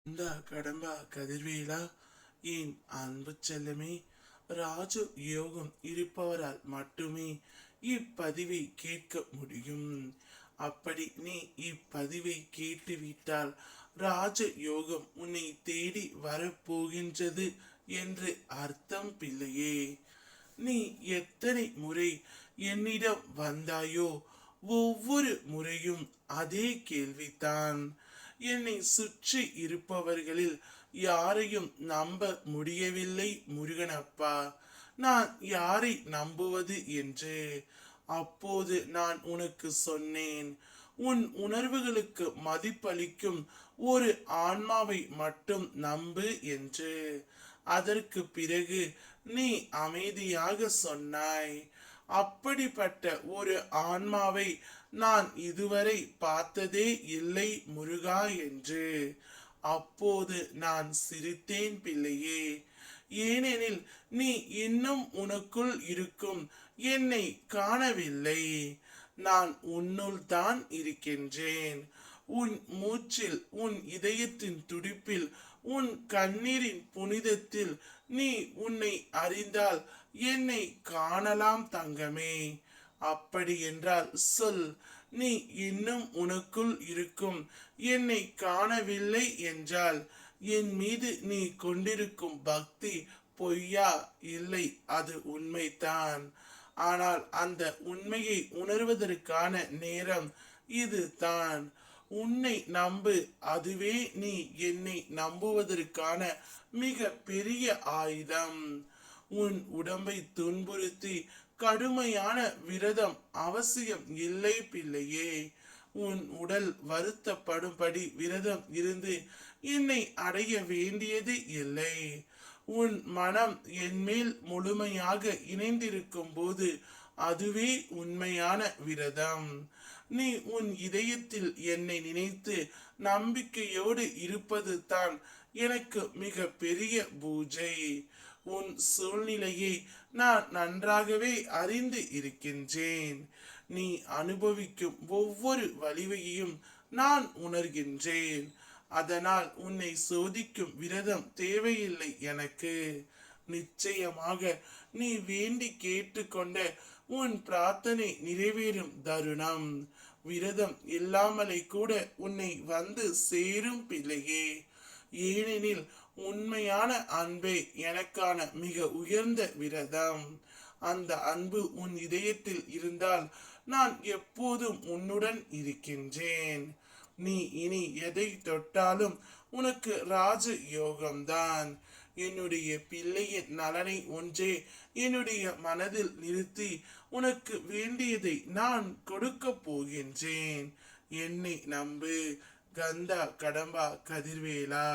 இந்த கடம்பா கதிர்வேலா, என் அன்பு செல்லமே, ராஜ யோகம் இருப்பவரால் மட்டுமே இப்பதிவை கேட்க முடியும். அப்படி நீ இப்பதிவை கேட்டுவிட்டால் ராஜ யோகம் உன்னை தேடி வரப்போகின்றது என்று அர்த்தம் பிள்ளையே. நீ எத்தனை முறை என்னிடம் வந்தாயோ, ஒவ்வொரு முறையும் அதே கேள்விதான். என்னை சுற்றி இருப்பவர்களில் யாரையும் நம்ப முடியவில்லை முருகனப்பா, நான் யாரை நம்புவது என்று. அப்போது நான் உனக்கு சொன்னேன், உன் உணர்வுகளுக்கு மதிப்பளிக்கும் ஒரு ஆன்மாவை மட்டும் நம்பு என்று. அதற்கு பிறகு நீ அமைதியாக சொன்னாய், அப்படிப்பட்ட ஒரு ஆன்மாவை நான் இதுவரை பார்த்ததே இல்லை முருகா என்று. அப்போது நான் சிரித்தேன் பிள்ளையே. ஏனெனில் நீ இன்னும் உனக்குள் இருக்கும் என்னை காணவில்லை. நான் உன்னுள் தான் இருக்கின்றேன். உன் மூச்சில், உன் இதயத்தின் துடிப்பில், உன் கண்ணீரின் புனிதத்தில் நீ உன்னை அறிந்தால் என்னை காணலாம் தங்கமே. அப்படி என்றால் சொல், நீ இன்னும் உனக்குள் இருக்கும் என்னை காணவில்லை என்றால் என் மீது நீ கொண்டிருக்கும் பக்தி பொய்யா? இல்லை, அது உண்மைதான். ஆனால் அந்த உண்மையை உணர்வதற்கான நேரம் இது தான். உன்னை நம்பு, அதுவே நீ என்னை நம்புவதற்கான மிக பெரிய ஆயுதம். உன் உடம்பை துன்புறுத்தி கடுமையான விரதம் அவசியம் இல்லை பிள்ளையே. உன் உடல் வருத்தப்படும்படி விரதம் இருந்து என்னை அடைய வேண்டியது இல்லை. உன் மனம் என்மேல் முழுமையாக இணைந்திருக்கும் போது அதுவே உண்மையான விரதம். நீ உன் இதயத்தில் என்னை நினைத்து நம்பிக்கையோடு இருப்பது தான் எனக்கு மிக பெரிய பூஜை. உன் சூழ்நிலையை நான் நன்றாகவே அறிந்து இருக்கின்றேன். நீ அனுபவிக்கும் ஒவ்வொரு வலிமையையும் நான் உணர்கின்றேன். அதனால் உன்னை சோதிக்கும் விரதம் தேவையில்லை எனக்கு. நிச்சயமாக நீ வேண்டி கேட்டுக்கொண்ட உன் பிரார்த்தனை நிறைவேறும் தருணம் விரதம் இல்லாமலே கூட உன்னை வந்து சேரும் பிள்ளையே. ஏனெனில் உண்மையான அன்பே எனக்கான மிக உயர்ந்த விரதம். அந்த அன்பு உன் இதயத்தில் இருந்தால் நான் எப்போதும் உன்னுடன் இருக்கின்றேன். நீ இனி எதை தொட்டாலும் உனக்கு ராஜ யோகம்தான். என்னுடைய பிள்ளையின் நலனை ஒன்றே என்னுடைய மனதில் நிறுத்தி உனக்கு வேண்டியதை நான் கொடுக்க போகின்றேன். என்னை நம்பு. கந்தா கடம்பா கதிர்வேலா.